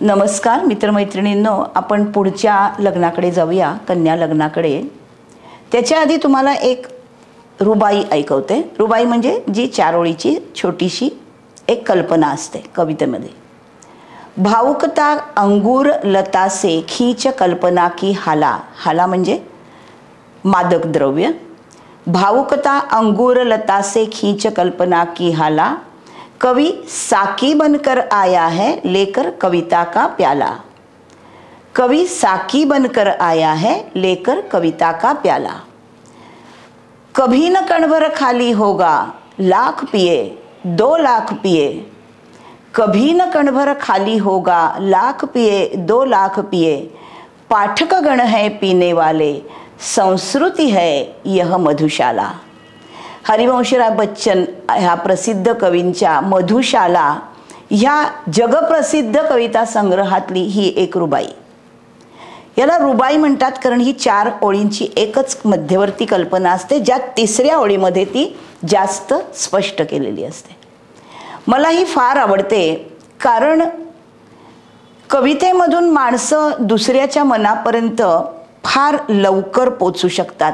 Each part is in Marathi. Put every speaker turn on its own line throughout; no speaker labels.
नमस्कार मित्रमैत्रिणींनो, आपण पुढच्या लग्नाकडे जाऊया, कन्या लग्नाकडे. त्याच्या आधी तुम्हाला एक रुबाई ऐकवते. रुबाई म्हणजे जी 4 ओळीची छोटीशी एक कल्पना असते कवितेमध्ये. भावुकता अंगूर लता से खींच कल्पना की हाला. हाला म्हणजे मादक द्रव्य. भावुकता अंगूर लता से खींच कल्पना की हाला, कवि साकी बनकर आया है लेकर कविता का प्याला. कवि साकी बनकर आया है लेकर कविता का प्याला. कभी न कणभर खाली होगा लाख पिए 2 लाख पिए. कभी न कणभर खाली होगा लाख पिए 2 लाख पिए. पाठक गण है पीने वाले संस्कृति है यह मधुशाला. हरिवंशराय बच्चन ह्या प्रसिद्ध कवींच्या मधुशाला ह्या जगप्रसिद्ध कविता संग्रहातली ही एक रुबाई. याला रुबाई म्हणतात कारण ही 4 ओळींची एकच मध्यवर्ती कल्पना असते, ज्यात 3ऱ्या ओळीमध्ये ती जास्त स्पष्ट केलेली असते. मला ही फार आवडते कारण कवितेमधून माणसं दुसऱ्याच्या मनापर्यंत फार लवकर पोचू शकतात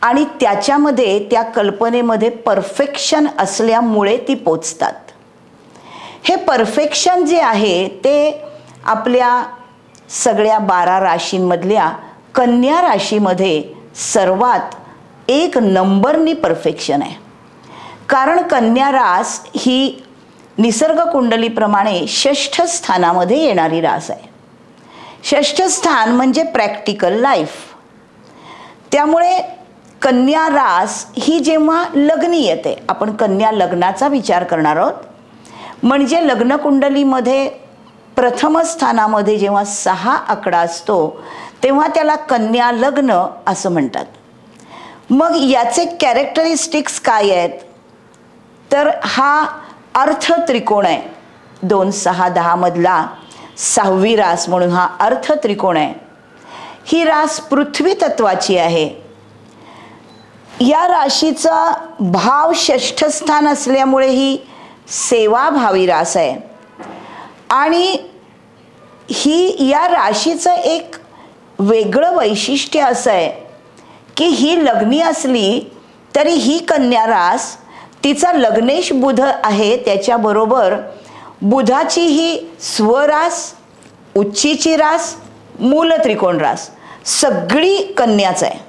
आणि त्याच्यामध्ये त्या कल्पनेमध्ये परफेक्शन असल्यामुळे ती पोचतात. हे परफेक्शन जे आहे ते आपल्या सगळ्या 12 राशींमधल्या कन्या राशीमध्ये सर्वात 1 नंबरनी परफेक्शन आहे. कारण कन्या रास ही निसर्ग कुंडलीप्रमाणे 6ठ स्थानामध्ये येणारी रास आहे. 6ठ स्थान म्हणजे प्रॅक्टिकल लाईफ. त्यामुळे कन्या रास ही जेव्हा लग्नी येते, आपण कन्या लग्नाचा विचार करणार आहोत, म्हणजे लग्न कुंडलीमध्ये प्रथम स्थानामध्ये जेव्हा 6 आकडा असतो तेव्हा त्याला कन्या लग्न असं म्हणतात. मग याचे कॅरेक्टरिस्टिक्स काय आहेत तर हा अर्थ त्रिकोण आहे. 2, 6, 10 मधला 6वी रास म्हणून हा अर्थ त्रिकोण आहे. ही रास पृथ्वी तत्वाची आहे. या राशीचा भाव 6ठ स्थान असल्यामुळे ही सेवाभावी रास आहे. आणि ही या राशीचं एक वेगळं वैशिष्ट्य असं आहे की ही लग्नी असली तरी ही कन्या रास तिचा लग्नेश बुध आहे, त्याच्याबरोबर बुधाची ही स्वरास, उच्चीची रास, मूल त्रिकोण रास सगळी कन्याच आहे.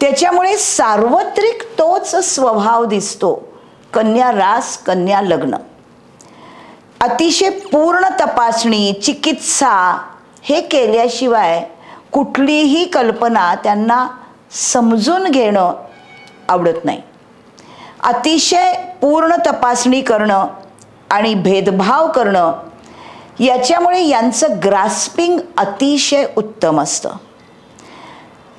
त्याच्यामुळे सार्वत्रिक तोच स्वभाव दिसतो. कन्या रास, कन्या लग्न. अतिशय पूर्ण तपासणी, चिकित्सा हे केल्याशिवाय कुठलीही कल्पना त्यांना समजून घेणं आवडत नाही. अतिशय पूर्ण तपासणी करणं आणि भेदभाव करणं याच्यामुळे यांचं ग्रास्पिंग अतिशय उत्तम असतं.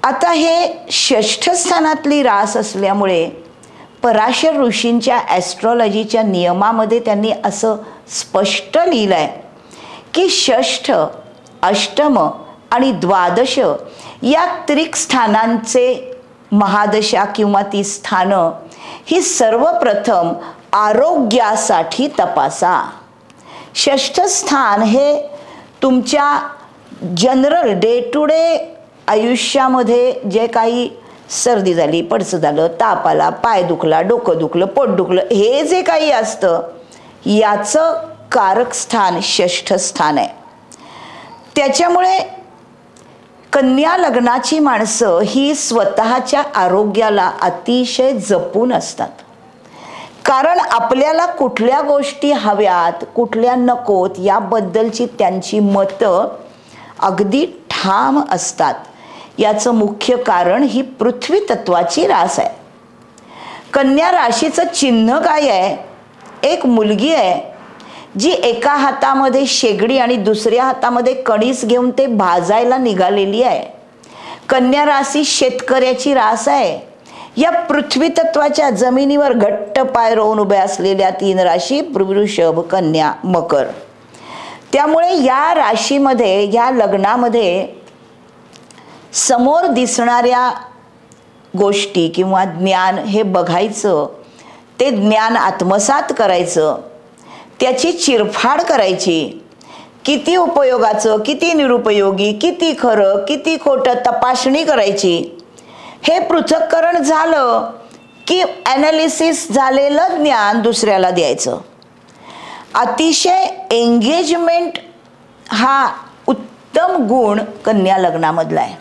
आता हे 6ठ स्थानातली रास असल्यामुळे पराशर ऋषींच्या ॲस्ट्रॉलॉजीच्या नियमामध्ये त्यांनी असं स्पष्ट लिहिलं आहे की 6ठ, अष्टम आणि द्वादश या त्रिक स्थानांचे महादशा किंवा ती स्थानं ही सर्वप्रथम आरोग्यासाठी तपासा. 6ठ स्थान हे तुमच्या जनरल डे टू डे आयुष्यामध्ये जे काही सर्दी झाली, पडसं झालं, ताप आला, पाय दुखला, डोकं दुखलं, पोट दुखलं, हे जे काही असतं याचं कारक स्थान 6ठ स्थान आहे. त्याच्यामुळे कन्या लग्नाची माणसं ही स्वतःच्या आरोग्याला अतिशय जपून असतात. कारण आपल्याला कुठल्या गोष्टी हव्यात, कुठल्या नकोत याबद्दलची त्यांची मतं अगदी ठाम असतात. याचं मुख्य कारण ही पृथ्वी तत्वाची रास आहे. कन्या राशीचं चिन्ह काय आहे? एक मुलगी आहे जी एका हातामध्ये शेगडी आणि दुसऱ्या हातामध्ये कणीस घेऊन ते भाजायला निघालेली आहे. कन्या राशी शेतकऱ्याची रास आहे. या पृथ्वी तत्वाच्या जमिनीवर घट्ट पाय रोवून उभ्या असलेल्या 3 राशी वृषभ, कन्या, मकर. त्यामुळे या राशीमध्ये, या लग्नामध्ये समोर दिसणाऱ्या गोष्टी किंवा ज्ञान हे बघायचं, ते ज्ञान आत्मसात करायचं, त्याची चिरफाड करायची, किती उपयोगाचं, किती निरुपयोगी, किती खरं, किती खोटं तपासणी करायची. हे पृथक्करण झालं की ॲनालिसिस झालेलं ज्ञान दुसऱ्याला द्यायचं. अतिशय एंगेजमेंट हा उत्तम गुण कन्या लग्नामधला आहे.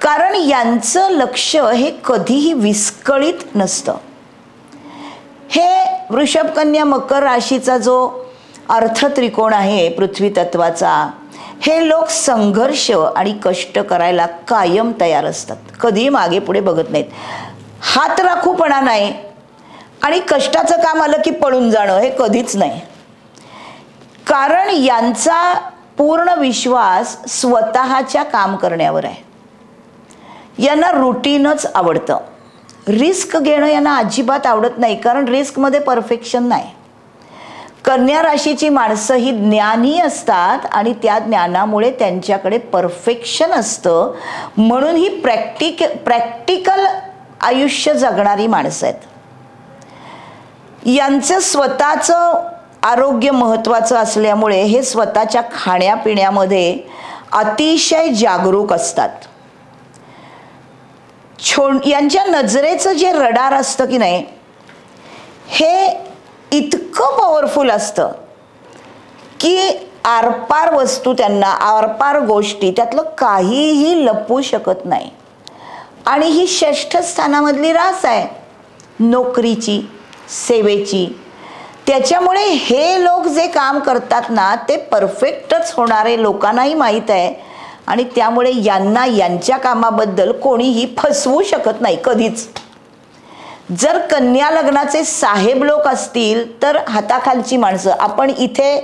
कारण यांचं लक्ष हे कधीही विस्कळीत नसतं. हे वृषभ कन्या मकर राशीचा जो अर्थ त्रिकोण आहे पृथ्वी तत्वाचा, हे लोक संघर्ष आणि कष्ट करायला कायम तयार असतात. कधीही मागे पुढे बघत नाहीत. हात राखूपणा नाही आणि कष्टाचं काम आलं की पळून जाणं हे कधीच नाही. कारण यांचा पूर्ण विश्वास स्वतःच्या काम करण्यावर आहे. यांना रुटीनच आवडतं. रिस्क घेणं यांना अजिबात आवडत नाही, कारण रिस्कमध्ये परफेक्शन नाही. कन्या राशीची माणसं ही ज्ञानी असतात आणि त्या ज्ञानामुळे त्यांच्याकडे परफेक्शन असतं. म्हणून ही प्रॅक्टिकल आयुष्य जगणारी माणसं आहेत. यांचं स्वतःचं आरोग्य महत्त्वाचं असल्यामुळे हे स्वतःच्या खाण्यापिण्यामध्ये अतिशय जागरूक असतात. यांच्या नजरेचं जे रडार असतं की नाही, हे इतकं पॉवरफुल असतं की आरपार वस्तू त्यांना, आरपार गोष्टी, त्यातलं काहीही लपवू शकत नाही. आणि ही 6ष्ठ स्थानामधली रास आहे नोकरीची, सेवेची. त्याच्यामुळे हे लोक जे काम करतात ना ते परफेक्टच होणारे लोकांनाही माहीत आहे. आणि त्यामुळे यांना यांच्या कामाबद्दल कोणीही फसवू शकत नाही कधीच. जर कन्या लग्नाचे साहेब लोक असतील तर हाताखालची माणसं, आपण इथे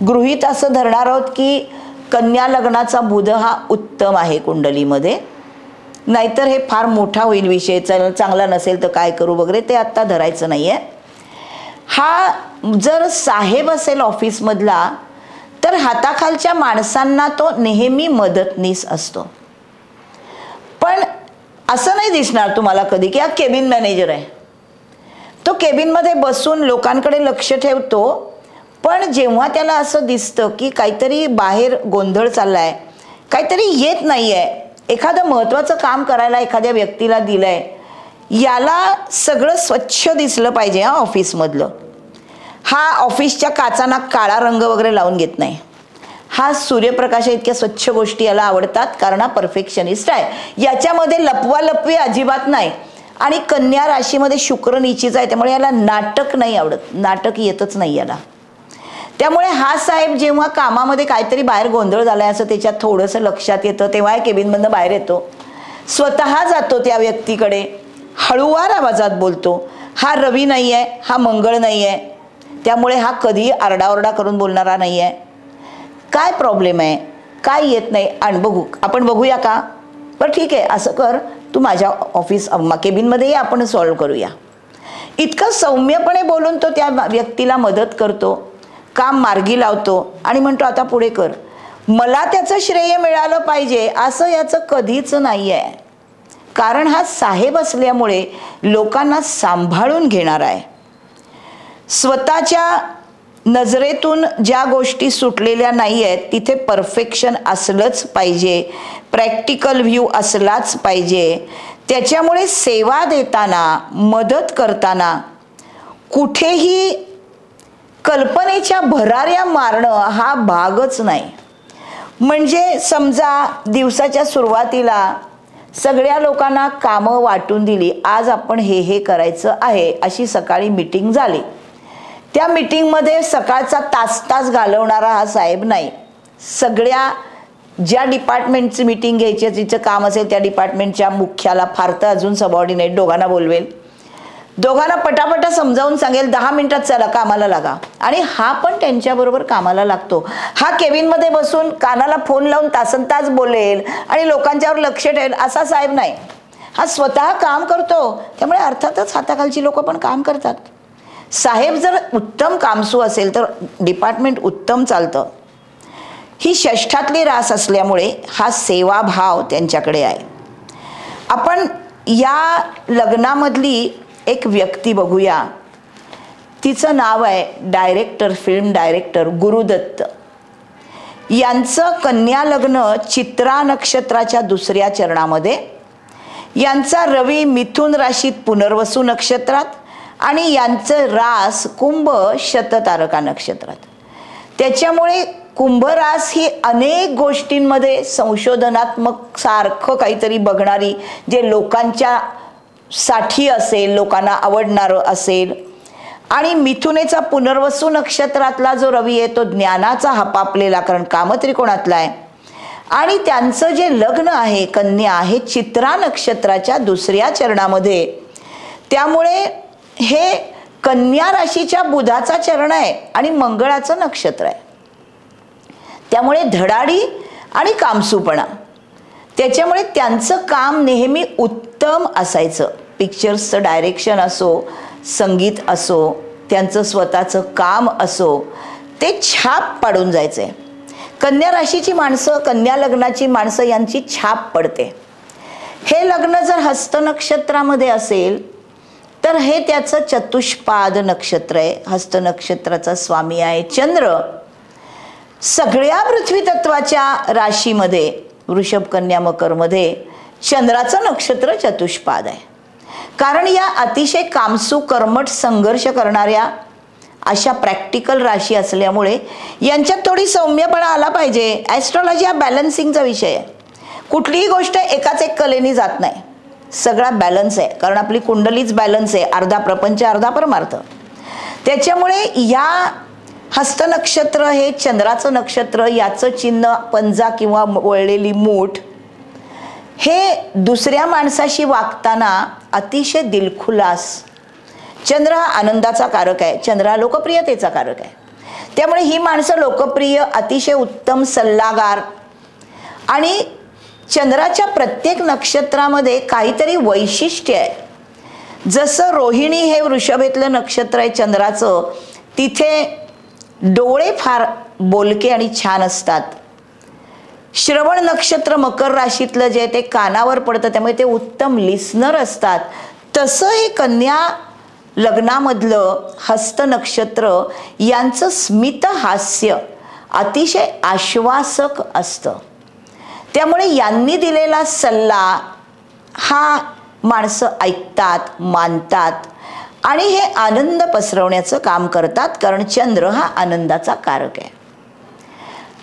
गृहीत असं धरणार आहोत की कन्या लग्नाचा बुध हा उत्तम आहे कुंडलीमध्ये, नाहीतर हे फार मोठा होईल विषय, चांगला नसेल तर काय करू वगैरे, ते आत्ता धरायचं नाही आहे. हा जर साहेब असेल ऑफिसमधला तर हाताखालच्या माणसांना तो नेहमी मदतनीस असतो. पण असं नाही दिसणार तुम्हाला कधी की हा केबिन मॅनेजर आहे. तो केबिनमध्ये बसून लोकांकडे लक्ष ठेवतो, पण जेव्हा त्याला असं दिसतं की काहीतरी बाहेर गोंधळ चाललाय, काहीतरी येत नाही आहे, एखादं महत्त्वाचं काम करायला एखाद्या व्यक्तीला दिलंय, याला सगळं स्वच्छ दिसलं पाहिजे हा ऑफिसमधलं. हा ऑफिसच्या काचांना काळा रंग वगैरे लावून घेत नाही. हा सूर्यप्रकाश इतक्या स्वच्छ गोष्टी याला आवडतात, कारण हा परफेक्शनिस्ट आहे. याच्यामध्ये लपवालपवी अजिबात नाही. आणि कन्या राशीमध्ये शुक्र नीचीचा आहे, त्यामुळे याला नाटक नाही आवडत, नाटक येतच नाही याला. त्यामुळे हा साहेब जेव्हा कामामध्ये काहीतरी बाहेर गोंधळ झालाय असं त्याच्यात थोडंसं लक्षात येतं, तेव्हा केबिनमधनं बाहेर येतो, स्वतः जातो त्या व्यक्तीकडे, हळूवार आवाजात बोलतो. हा रवी नाही आहे, हा मंगळ नाही आहे, त्यामुळे हा कधीही आरडाओरडा करून बोलणारा नाही आहे. काय प्रॉब्लेम आहे, काय येत नाही, आणि आपण बघूया का, बरं ठीक आहे असं कर, तू माझ्या ऑफिस केबिनमध्ये ये, आपण सॉल्व्ह करूया. इतकं सौम्यपणे बोलून तो त्या व्यक्तीला मदत करतो, काम मार्गी लावतो आणि म्हणतो आता पुढे कर, मला त्याचं श्रेय मिळालं पाहिजे असं याचं कधीच नाही आहे. कारण हा साहेब असल्यामुळे लोकांना सांभाळून घेणार आहे. स्वतःच्या नजरेतून ज्या गोष्टी सुटलेल्या नाही आहेत तिथे परफेक्शन असलंच पाहिजे, प्रॅक्टिकल व्ह्यू असलाच पाहिजे. त्याच्यामुळे सेवा देताना, मदत करताना कुठेही कल्पनेच्या भराऱ्या मारणं हा भागच नाही. म्हणजे समजा दिवसाच्या सुरुवातीला सगळ्या लोकांना कामं वाटून दिली, आज आपण हे करायचं आहे अशी सकाळी मीटिंग झाली. त्या मीटिंगमध्ये सकाळचा तास घालवणारा हा साहेब नाही. सगळ्या ज्या डिपार्टमेंटची मीटिंग घ्यायची, जिचं काम असेल त्या डिपार्टमेंटच्या मुख्याला, फार तर अजून सबऑर्डिनेट दोघांना बोलवेल, दोघांना पटापटा समजावून सांगेल 10 मिनिटात चला कामाला लागा. आणि हा पण त्यांच्याबरोबर कामाला लागतो. हा केबिनमध्ये बसून कानाला फोन लावून तासनतास बोलेल आणि लोकांच्यावर लक्ष ठेवेल असा साहेब नाही. हा स्वतः काम करतो, त्यामुळे अर्थातच हाताखालची लोक पण काम करतात. साहेब जर उत्तम कामसू असेल तर डिपार्टमेंट उत्तम चालतं. ही षष्ठातली रास असल्यामुळे हा सेवाभाव त्यांच्याकडे आहे. आपण या लग्नामधली एक व्यक्ती बघूया. तिचं नाव आहे डायरेक्टर, फिल्म डायरेक्टर गुरुदत्त. यांचं कन्या लग्न चित्रा नक्षत्राच्या दुसऱ्या चरणामध्ये, यांचा रवी मिथुन राशीत पुनर्वसू नक्षत्रात आणि यांचं रास कुंभ शततारका नक्षत्रात. त्याच्यामुळे कुंभ रास ही अनेक गोष्टींमध्ये संशोधनात्मक सारखं काहीतरी बघणारी, जे लोकांच्या साठी असेल, लोकांना आवडणारं असेल. आणि मिथुनेचा पुनर्वसू नक्षत्रातला जो रवी आहे तो ज्ञानाचा हपापलेला, कारण कामत्रिकोणातला आहे. आणि त्यांचं जे लग्न आहे कन्या आहे चित्रा नक्षत्राच्या दुसऱ्या चरणामध्ये. त्यामुळे हे कन्या राशीच्या बुधाचा चरण आहे आणि मंगळाचं नक्षत्र आहे. त्यामुळे धडाडी आणि कामसूपणा, त्याच्यामुळे त्यांचं काम नेहमी उत्तम असायचं. पिक्चर्सचं डायरेक्शन असो, संगीत असो, त्यांचं स्वतःचं काम असो, ते छाप पाडून जायचे. कन्या राशीची माणसं, कन्या लग्नाची माणसं यांची छाप पडते. हे लग्न जर हस्त नक्षत्रामध्ये असेल तर हे त्याचं चतुष्पाद नक्षत्र आहे. हस्त नक्षत्राचा स्वामी आहे चंद्र. सगळ्या पृथ्वी तत्वाच्या राशीमध्ये वृषभ कन्या मकरमध्ये चंद्राचं नक्षत्र चतुष्पाद आहे. कारण या अतिशय कामसू कर्मठ संघर्ष करणाऱ्या अशा प्रॅक्टिकल राशी असल्यामुळे यांच्यात थोडी सौम्यपणा आला पाहिजे. ॲस्ट्रॉलॉजी हा बॅलन्सिंगचा विषय आहे. कुठलीही गोष्ट एकाच एक कलेने जात नाही, सगळा बॅलन्स आहे. कारण आपली कुंडलीच बॅलन्स आहे, अर्धा प्रपंच अर्धा परमार्थ. त्याच्यामुळे या हस्त नक्षत्र हे चंद्राचं नक्षत्र, याचं चिन्ह पंजा किंवा वळलेली मूठ, हे दुसऱ्या माणसाशी वागताना अतिशय दिलखुलास. चंद्र हा आनंदाचा कारक आहे, चंद्र हा लोकप्रियतेचा कारक आहे. त्यामुळे ही माणसं लोकप्रिय, अतिशय उत्तम सल्लागार. आणि चंद्राच्या प्रत्येक नक्षत्रामध्ये काहीतरी वैशिष्ट्य आहे. जसं रोहिणी हे वृषभेतलं नक्षत्र आहे चंद्राचं, तिथे डोळे फार बोलके आणि छान असतात. श्रवण नक्षत्र मकर राशीतलं जे ते कानावर पडतं, त्यामुळे ते उत्तम लिस्नर असतात. तसं हे कन्या लग्नामधलं हस्त नक्षत्र यांचं स्मित हास्य अतिशय आश्वासक असतं. त्यामुळे यांनी दिलेला सल्ला हा माणसं ऐकतात, मानतात आणि हे आनंद पसरवण्याचं काम करतात, कारण चंद्र हा आनंदाचा कारक आहे.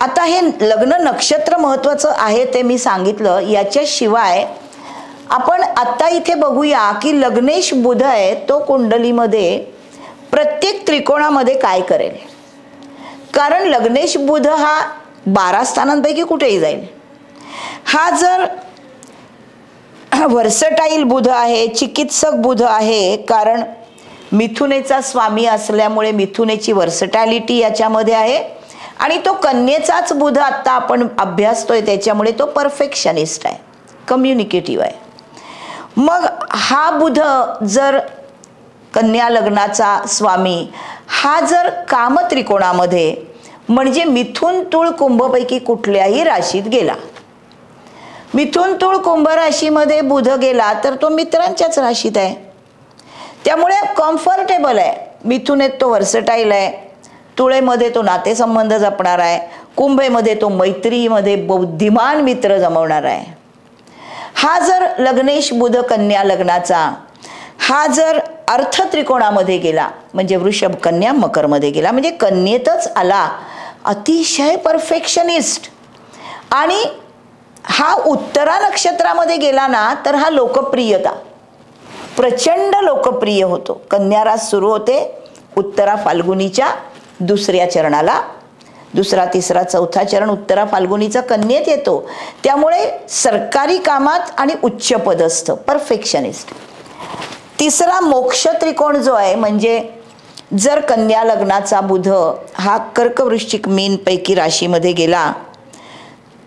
आता हे लग्न नक्षत्र महत्त्वाचं आहे ते मी सांगितलं. याच्याशिवाय आपण आत्ता इथे बघूया की लग्नेश बुध आहे तो कुंडलीमध्ये प्रत्येक त्रिकोणामध्ये काय करेल. कारण लग्नेश बुध हा 12 स्थानांपैकी कुठेही जाईल. हा जर व्हर्सटाईल बुध आहे, चिकित्सक बुध आहे, कारण मिथुनेचा स्वामी असल्यामुळे मिथुनेची व्हर्सटॅलिटी याच्यामध्ये आहे. आणि तो कन्येचाच बुध आत्ता आपण अभ्यासतोय, त्याच्यामुळे तो परफेक्शनिस्ट आहे, कम्युनिकेटिव्ह आहे. मग हा बुध जर कन्या लग्नाचा स्वामी हा जर कामत्रिकोणामध्ये, म्हणजे मिथुन तुळ कुंभपैकी कुठल्याही राशीत गेला, मिथुन तुळ कुंभ राशीमध्ये बुध गेला तर तो मित्रांच्याच राशीत आहे. त्यामुळे कम्फर्टेबल आहे. मिथुनेत तो व्हर्सटाईल आहे, तुळेमध्ये तो नातेसंबंध जपणार आहे, कुंभेमध्ये तो मैत्रीमध्ये बुद्धिमान मित्र जमवणार आहे. हा जर लग्नेश बुध कन्या लग्नाचा हा जर अर्थ त्रिकोणामध्ये गेला, म्हणजे वृषभ कन्या मकरमध्ये गेला, म्हणजे कन्येतच आला, अतिशय परफेक्शनिस्ट. आणि हा उत्तरा नक्षत्रामध्ये गेला ना तर हा लोकप्रियता, प्रचंड लोकप्रिय होतो. कन्या रास सुरू होते उत्तरा फाल्गुनीच्या दुसऱ्या चरणाला, दुसरा तिसरा चौथा चरण उत्तरा फाल्गुनीचा कन्येत येतो. त्यामुळे सरकारी कामात आणि उच्च पदस्थ, परफेक्शनिस्ट. तिसरा मोक्ष त्रिकोण जो आहे, म्हणजे जर कन्या लग्नाचा बुध हा कर्क वृश्चिक मीन पैकी राशीमध्ये गेला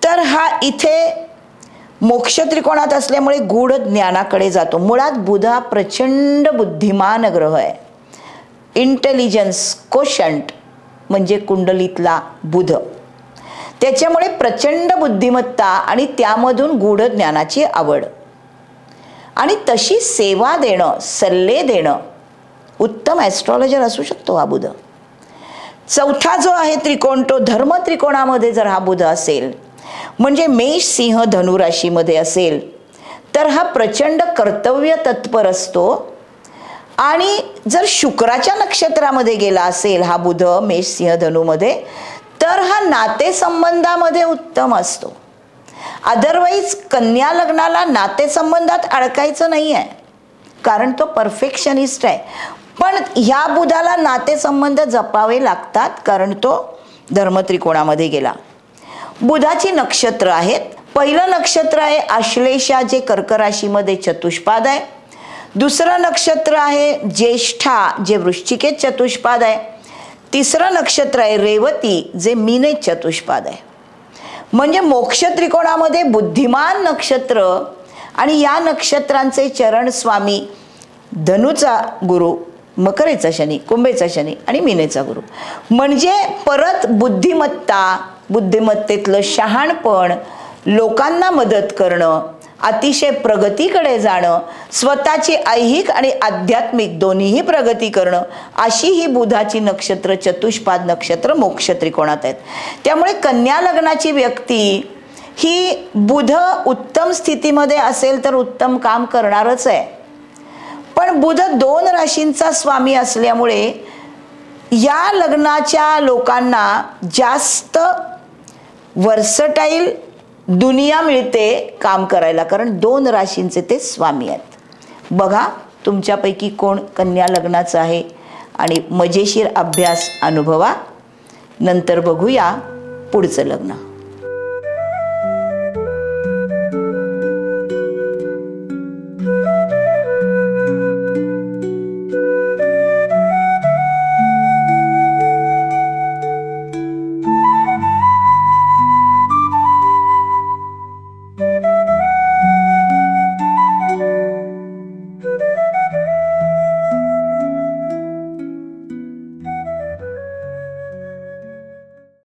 तर हा इथे मोक्ष त्रिकोणात असल्यामुळे गूढ ज्ञानाकडे जातो. मुळात बुध हा प्रचंड बुद्धिमान ग्रह आहे. इंटेलिजन्स कोशंट म्हणजे कुंडलीतला बुध, त्याच्यामुळे प्रचंड बुद्धिमत्ता आणि त्यामधून गूढ ज्ञानाची आवड आणि तशी सेवा देणं, सल्ले देणं, उत्तम ॲस्ट्रॉलॉजर असू शकतो हा बुध. चौथा जो आहे त्रिकोण तो धर्म त्रिकोणामध्ये जर हा बुध असेल, म्हणजे मेष सिंह धनु राशीमध्ये असेल, तर हा प्रचंड कर्तव्य तत्पर असतो. आणि जर शुक्राच्या नक्षत्रामध्ये गेला असेल हा बुध मेष सिंह धनुमध्ये, तर हा नातेसंबंधामध्ये उत्तम असतो. अदरवाईज कन्या लग्नाला नातेसंबंधात अडकायचं नाही आहे, कारण तो परफेक्शनिस्ट आहे. पण ह्या बुधाला नातेसंबंध जपावे लागतात, कारण तो धर्मत्रिकोणामध्ये गेला. बुधाची नक्षत्र आहेत. पहिलं नक्षत्र आहे आश्लेषा, जे कर्क राशीमध्ये चतुष्पाद आहे. दुसरं नक्षत्र आहे ज्येष्ठा, जे वृश्चिकेत चतुष्पाद आहे. तिसरं नक्षत्र आहे रेवती, जे मीनेत चतुष्पाद आहे. म्हणजे मोक्ष त्रिकोणामध्ये बुद्धिमान नक्षत्र आणि या नक्षत्रांचे चरण स्वामी धनुचा गुरु, मकरेचा शनी, कुंभेचा शनी आणि मीनेचा गुरु. म्हणजे परत बुद्धिमत्ता, बुद्धिमत्तेतलं शहाणपण, लोकांना मदत करणं, अतिशय प्रगतीकडे जाणं, स्वतःची ऐहिक आणि आध्यात्मिक दोन्हीही प्रगती करणं, अशी ही बुधाची नक्षत्र, चतुष्पाद नक्षत्र मोक्ष त्रिकोणात आहेत. त्यामुळे कन्या लग्नाची व्यक्ती ही बुध उत्तम स्थितीमध्ये असेल तर उत्तम काम करणारच आहे. पण बुध 2 राशींचा स्वामी असल्यामुळे या लग्नाच्या लोकांना जास्त वर्सटाईल दुनिया मिळते काम करायला, कारण 2 राशींचे ते स्वामी आहेत. बघा तुमच्यापैकी कोण कन्या लग्नाचं आहे आणि मजेशीर अभ्यास अनुभवा. नंतर बघूया पुढचं लग्न.